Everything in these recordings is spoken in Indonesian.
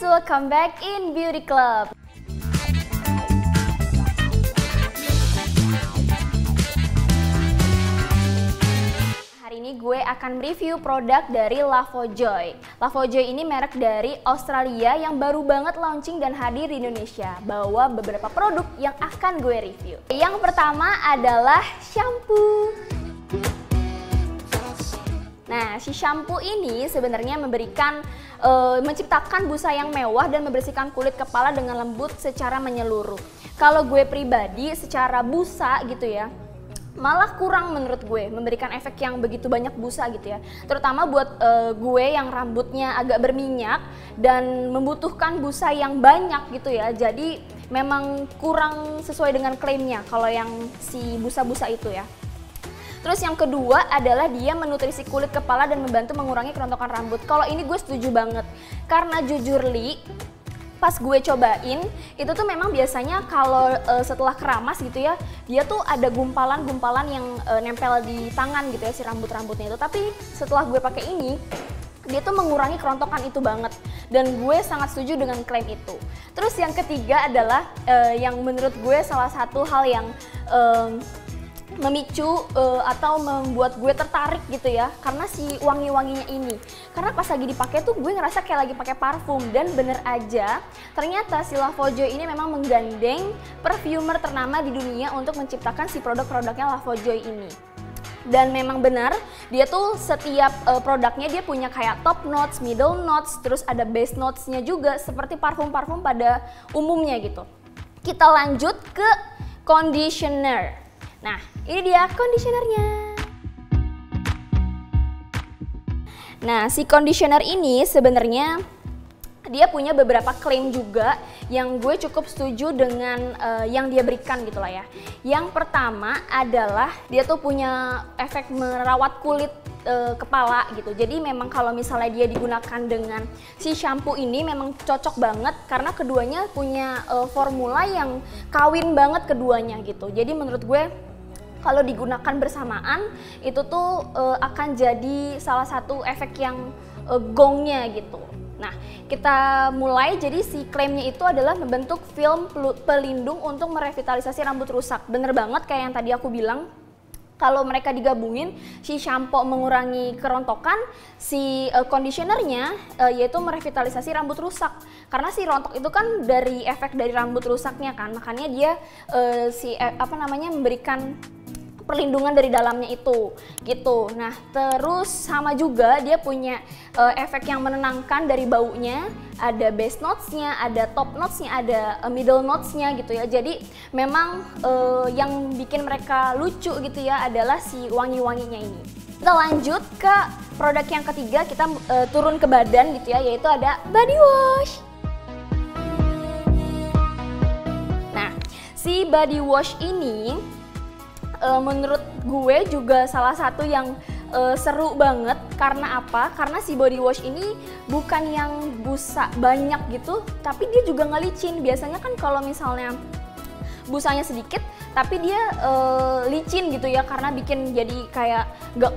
welcome back in Beauty Club. Hari ini gue akan review produk dari Lavojoy. Lavojoy ini merek dari Australia yang baru banget launching dan hadir di Indonesia. Bawa beberapa produk yang akan gue review. Yang pertama adalah shampoo. Nah, si shampoo ini sebenarnya menciptakan busa yang mewah dan membersihkan kulit kepala dengan lembut secara menyeluruh. Kalau gue pribadi secara busa gitu ya, malah kurang menurut gue memberikan efek yang begitu banyak busa gitu ya. Terutama buat gue yang rambutnya agak berminyak dan membutuhkan busa yang banyak gitu ya. Jadi memang kurang sesuai dengan klaimnya kalau yang si busa-busa itu ya. Terus yang kedua adalah dia menutrisi kulit kepala dan membantu mengurangi kerontokan rambut. Kalau ini gue setuju banget, karena jujur Li, pas gue cobain, itu tuh memang biasanya kalau setelah keramas gitu ya, dia tuh ada gumpalan-gumpalan yang nempel di tangan gitu ya, si rambut-rambutnya itu. Tapi setelah gue pakai ini, dia tuh mengurangi kerontokan itu banget. Dan gue sangat setuju dengan klaim itu. Terus yang ketiga adalah yang menurut gue salah satu hal yang memicu atau membuat gue tertarik gitu ya, karena si wangi-wanginya ini. Karena pas lagi dipakai tuh gue ngerasa kayak lagi pakai parfum, dan bener aja ternyata si Lavojoy ini memang menggandeng perfumer ternama di dunia untuk menciptakan si produk-produknya Lavojoy ini. Dan memang benar, dia tuh setiap produknya dia punya kayak top notes, middle notes, terus ada base notes-nya juga seperti parfum-parfum pada umumnya gitu. Kita lanjut ke conditioner. Nah, ini dia conditionernya. Nah, si conditioner ini sebenarnya dia punya beberapa klaim juga yang gue cukup setuju dengan yang dia berikan gitu lah ya. Yang pertama adalah dia tuh punya efek merawat kulit kepala gitu. Jadi memang kalau misalnya dia digunakan dengan si shampoo ini memang cocok banget karena keduanya punya formula yang kawin banget keduanya gitu. Jadi menurut gue kalau digunakan bersamaan itu tuh akan jadi salah satu efek yang gongnya gitu. Nah, kita mulai. Jadi si klaimnya itu adalah membentuk film pelindung untuk merevitalisasi rambut rusak. Bener banget kayak yang tadi aku bilang. Kalau mereka digabungin, si shampoo mengurangi kerontokan, si conditionernya yaitu merevitalisasi rambut rusak. Karena si rontok itu kan dari efek dari rambut rusaknya kan, makanya dia memberikan perlindungan dari dalamnya itu gitu. Nah, terus sama juga dia punya efek yang menenangkan dari baunya, ada base notes-nya, ada top notes-nya, ada middle notes-nya gitu ya. Jadi memang yang bikin mereka lucu gitu ya adalah si wangi-wanginya ini. Kita lanjut ke produk yang ketiga, kita turun ke badan gitu ya, yaitu ada body wash. Nah, si body wash ini menurut gue juga salah satu yang seru banget. Karena apa? Karena si body wash ini bukan yang busa banyak gitu, tapi dia juga ngelicin. Biasanya kan kalau misalnya busanya sedikit tapi dia licin gitu ya, karena bikin jadi kayak nggak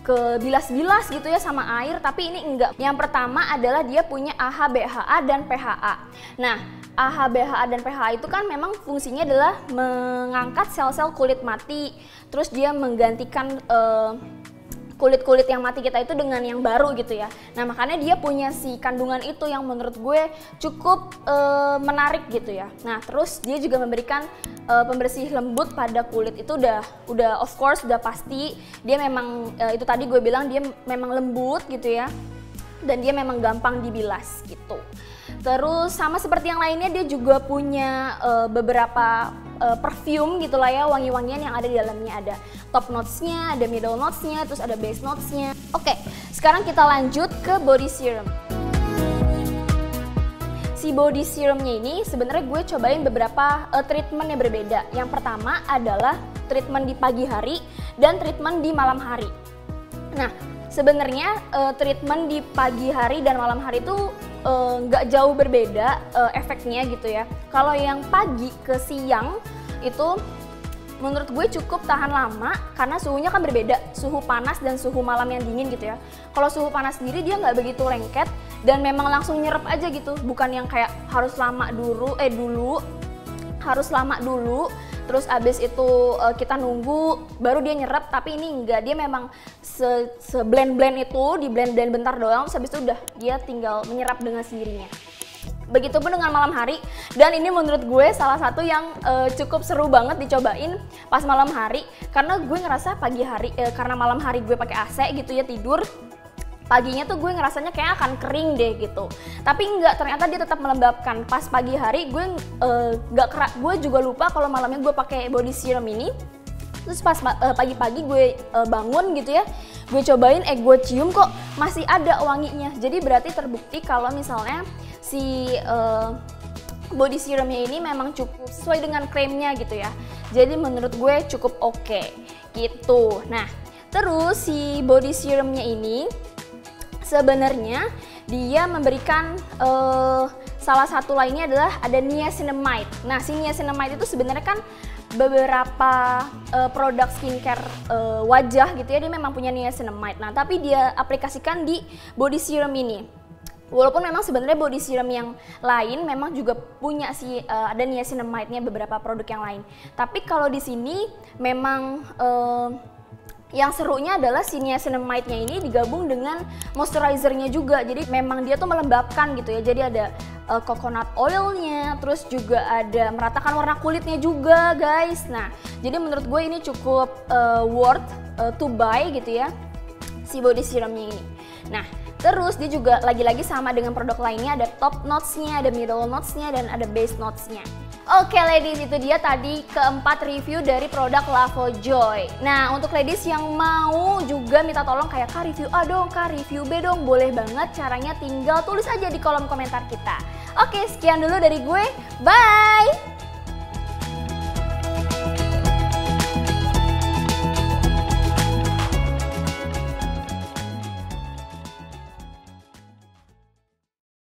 kebilas-bilas gitu ya sama air, tapi ini enggak. Yang pertama adalah dia punya AHA, BHA, dan PHA. Nah, AHA, BHA, dan PHA itu kan memang fungsinya adalah mengangkat sel-sel kulit mati, terus dia menggantikan kulit-kulit yang mati kita itu dengan yang baru gitu ya. Nah, makanya dia punya si kandungan itu yang menurut gue cukup menarik gitu ya. Nah, terus dia juga memberikan pembersih lembut pada kulit. Itu udah of course udah pasti. Dia memang itu tadi gue bilang dia memang lembut gitu ya. Dan dia memang gampang dibilas gitu. Terus sama seperti yang lainnya, dia juga punya beberapa perfume gitu lah ya, wangi-wangian yang ada di dalamnya. Ada top notes-nya, ada middle notes-nya, terus ada base notes-nya. Oke, sekarang kita lanjut ke body serum. Si body serumnya ini sebenarnya gue cobain beberapa treatment yang berbeda. Yang pertama adalah treatment di pagi hari dan treatment di malam hari. Nah, sebenarnya treatment di pagi hari dan malam hari itu nggak jauh berbeda efeknya gitu ya. Kalau yang pagi ke siang itu menurut gue cukup tahan lama karena suhunya kan berbeda, suhu panas dan suhu malam yang dingin gitu ya. Kalau suhu panas sendiri dia nggak begitu lengket dan memang langsung nyerap aja gitu, bukan yang kayak harus lama dulu, harus lama dulu, terus abis itu kita nunggu baru dia nyerap. Tapi ini enggak, dia memang se-blend-blend itu, di blend-blend bentar doang, terus abis itu udah dia tinggal menyerap dengan sendirinya. Begitupun dengan malam hari, dan ini menurut gue salah satu yang cukup seru banget dicobain pas malam hari, karena gue ngerasa pagi hari, karena malam hari gue pakai AC gitu ya tidur, paginya tuh gue ngerasanya kayak akan kering deh gitu. Tapi enggak, ternyata dia tetap melembabkan. Pas pagi hari gue gue juga lupa kalau malamnya gue pakai body serum ini. Terus pas pagi-pagi gue bangun gitu ya, gue cobain, gue cium kok masih ada wanginya. Jadi berarti terbukti kalau misalnya si body serumnya ini memang cukup sesuai dengan klaimnya gitu ya. Jadi menurut gue cukup oke gitu. Nah, terus si body serumnya ini sebenarnya dia memberikan salah satu lainnya adalah ada niacinamide. Nah, si niacinamide itu sebenarnya kan beberapa produk skincare wajah gitu ya, dia memang punya niacinamide. Nah, tapi dia aplikasikan di body serum ini. Walaupun memang sebenarnya body serum yang lain memang juga punya ada niacinamide-nya, beberapa produk yang lain. Tapi kalau di sini memang yang serunya adalah si niacinamide-nya ini digabung dengan moisturizer-nya juga. Jadi memang dia tuh melembabkan gitu ya. Jadi ada coconut oil-nya, terus juga ada meratakan warna kulitnya juga, guys. Nah, jadi menurut gue ini cukup worth to buy gitu ya, si body serumnya ini. Nah, terus dia juga lagi-lagi sama dengan produk lainnya, ada top notes-nya, ada middle notes-nya, dan ada base notes-nya. Oke ladies, itu dia tadi keempat review dari produk Lavojoy. Nah, untuk ladies yang mau juga minta tolong kayak Kak review A dong, Kak review B dong, boleh banget. Caranya tinggal tulis aja di kolom komentar kita. Oke, sekian dulu dari gue, bye!